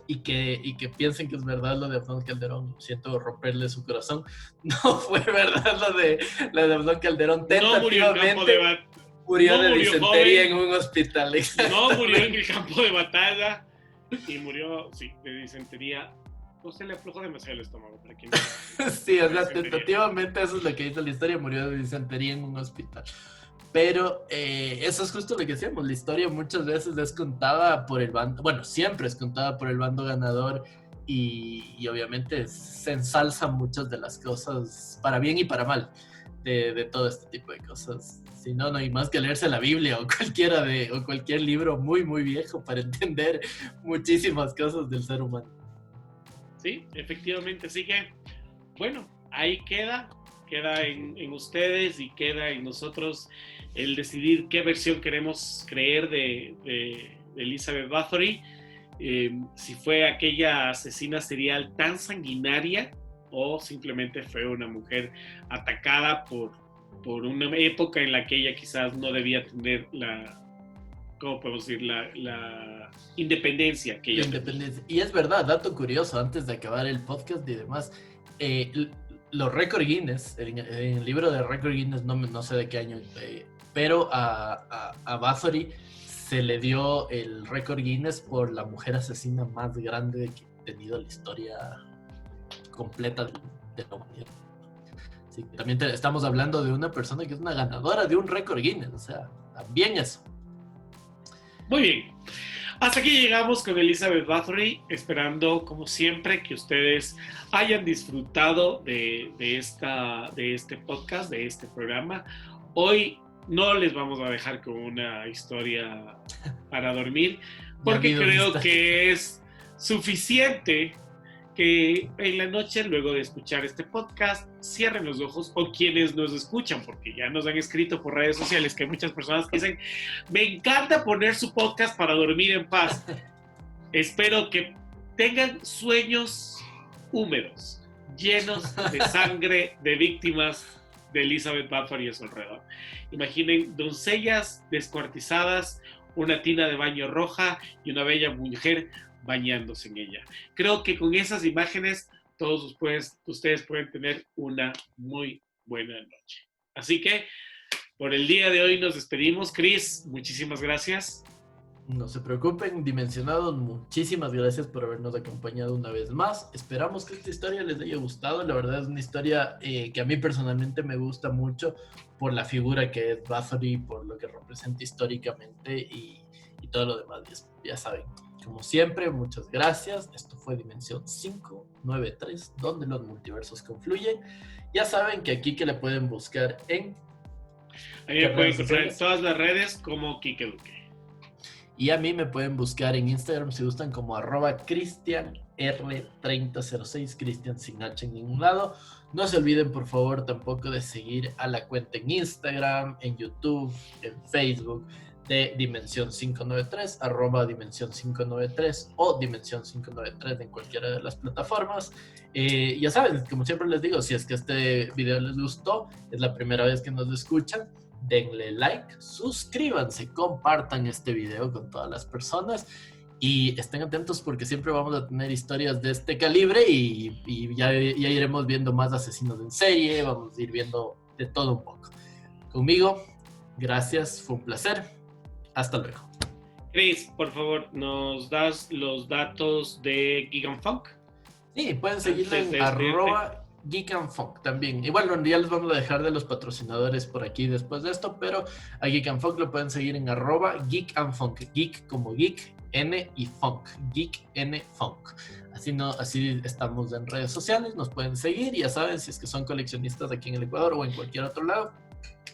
C: y que piensen que es verdad lo de Abdón Calderón, siento romperle su corazón. No fue verdad lo de Abdón Calderón.
B: No murió en campo de batalla.
C: Murió de disentería en un hospital.
B: No murió en el campo de batalla y murió, sí, de disentería. No se le aflojó demasiado el estómago. Para quien
C: sí, o sea, tentativamente eso es lo que dice la historia, murió de disentería en un hospital. Pero eso es justo lo que decíamos, la historia muchas veces es contada por el bando, bueno, siempre es contada por el bando ganador y obviamente se ensalzan muchas de las cosas, para bien y para mal, de todo este tipo de cosas. Si no, no hay más que leerse la Biblia o cualquier libro muy, muy viejo para entender muchísimas cosas del ser humano.
B: Sí, efectivamente. Así que, bueno, ahí queda en ustedes y queda en nosotros el decidir qué versión queremos creer de Elizabeth Bathory. Si fue aquella asesina serial tan sanguinaria o simplemente fue una mujer atacada por una época en la que ella quizás no debía tener ¿cómo podemos decir? La independencia que ella tenía.
C: Y es verdad, dato curioso, antes de acabar el podcast y demás, los récord Guinness, en el libro de récord Guinness, no sé de qué año, pero a Bathory se le dio el récord Guinness por la mujer asesina más grande que ha tenido la historia completa de la humanidad. Sí, también estamos hablando de una persona que es una ganadora de un récord Guinness, o sea, también eso.
B: Muy bien. Hasta aquí llegamos con Elizabeth Bathory, esperando, como siempre, que ustedes hayan disfrutado de este podcast, de este programa. Hoy no les vamos a dejar con una historia para dormir, porque creo que es suficiente que en la noche, luego de escuchar este podcast, cierren los ojos, o quienes nos escuchan, porque ya nos han escrito por redes sociales que hay muchas personas que dicen, me encanta poner su podcast para dormir en paz. Espero que tengan sueños húmedos, llenos de sangre de víctimas de Elizabeth Bathory y a su alrededor. Imaginen doncellas descuartizadas, una tina de baño roja y una bella mujer bañándose en ella. Creo que con esas imágenes todos ustedes pueden tener una muy buena noche. Así que por el día de hoy nos despedimos. Chris, muchísimas gracias.
C: No se preocupen, Dimensionados, muchísimas gracias por habernos acompañado una vez más. Esperamos que esta historia les haya gustado. La verdad es una historia que a mí personalmente me gusta mucho por la figura que es Bathory, por lo que representa históricamente y todo lo demás. Ya saben, como siempre, muchas gracias. Esto fue Dimensión 593, donde los multiversos confluyen. Ya saben que aquí que le pueden buscar en...
B: Ahí me pueden encontrar en todas las redes como Quique Duque.
C: Y a mí me pueden buscar en Instagram si gustan como @CristianR3006, Cristian sin H en ningún lado. No se olviden por favor tampoco de seguir a la cuenta en Instagram, en YouTube, en Facebook de Dimensión 593, @Dimensión 593 o Dimensión 593 en cualquiera de las plataformas. Ya saben, como siempre les digo, si es que este video les gustó, es la primera vez que nos escuchan, denle like, suscríbanse, compartan este video con todas las personas y estén atentos porque siempre vamos a tener historias de este calibre y ya iremos viendo más asesinos en serie, vamos a ir viendo de todo un poco. Conmigo, gracias, fue un placer, hasta luego.
B: Chris, por favor, ¿nos das los datos de Geek and Funk?
C: Sí, pueden seguirlo en Geek and Funk también. Igual ya les vamos a dejar de los patrocinadores por aquí después de esto, pero a Geek and Funk lo pueden seguir en @Geek and Funk. Geek como geek, N y Funk. Geek N Funk. Así estamos en redes sociales, nos pueden seguir. Ya saben, si es que son coleccionistas aquí en el Ecuador o en cualquier otro lado,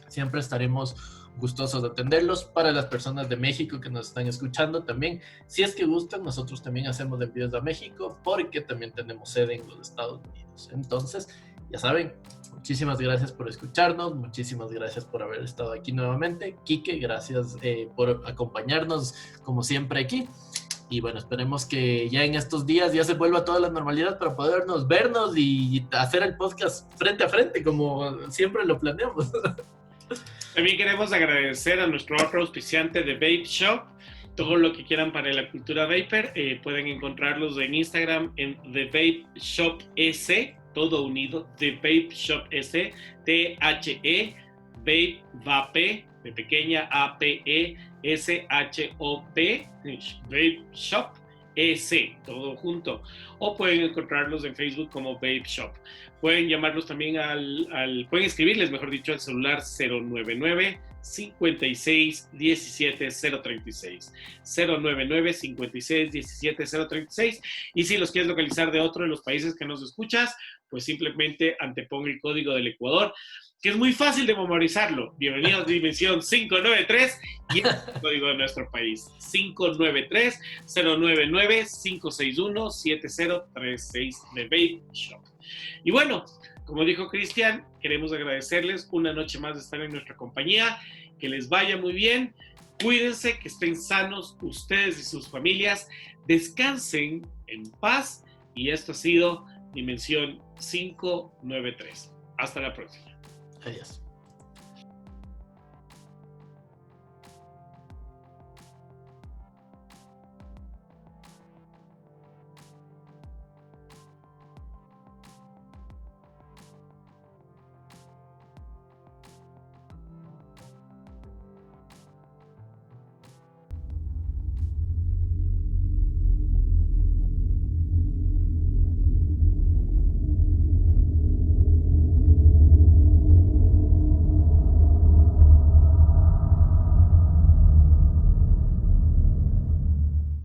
C: siempre estaremos gustosos de atenderlos. Para las personas de México que nos están escuchando también, si es que gustan, nosotros también hacemos envíos a México porque también tenemos sede en los Estados Unidos. Entonces, ya saben, muchísimas gracias por escucharnos, muchísimas gracias por haber estado aquí nuevamente. Quique, gracias por acompañarnos como siempre aquí. Y bueno, esperemos que ya en estos días ya se vuelva toda la normalidad para podernos vernos y hacer el podcast frente a frente como siempre lo planeamos.
B: También queremos agradecer a nuestro otro auspiciante de Vape Shop. Todo lo que quieran para la cultura vapor, pueden encontrarlos en Instagram en The Vape Shop S, todo unido, The Vape Shop S, THE, Vape, Vape, de pequeña, APE, SHOP, Vape Shop S, todo junto. O pueden encontrarlos en Facebook como Vape Shop. Pueden llamarlos también pueden escribirles, mejor dicho, al celular 099 56 17 036. 099 56 17 036. Y si los quieres localizar de otro de los países que nos escuchas, pues simplemente antepon el código del Ecuador, que es muy fácil de memorizarlo. Bienvenidos a Dimensión 593 y el código de nuestro país. 593 099 561 7036 de Vape Shop. Y bueno, como dijo Cristian, queremos agradecerles una noche más de estar en nuestra compañía. Que les vaya muy bien. Cuídense, que estén sanos ustedes y sus familias. Descansen en paz. Y esto ha sido Dimensión 593. Hasta la próxima.
C: Adiós.